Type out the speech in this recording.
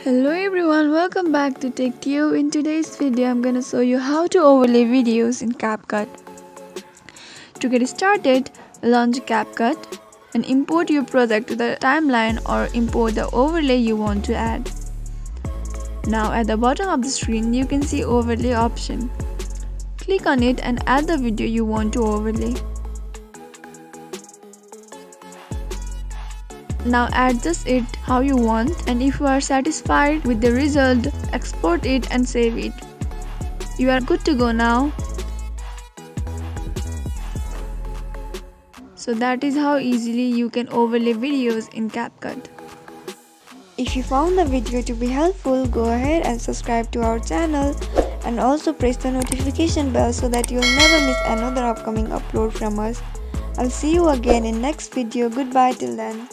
Hello everyone, welcome back to Tech Tube. In today's video, I'm gonna show you how to overlay videos in CapCut. To get started, launch CapCut and import your project to the timeline or import the overlay you want to add. Now at the bottom of the screen, you can see overlay option. Click on it and add the video you want to overlay. Now adjust it how you want, and if you are satisfied with the result, export it and save it. You are good to go now. So that is how easily you can overlay videos in CapCut. If you found the video to be helpful, go ahead and subscribe to our channel and also press the notification bell so that you'll never miss another upcoming upload from us. I'll see you again in next video. Goodbye till then.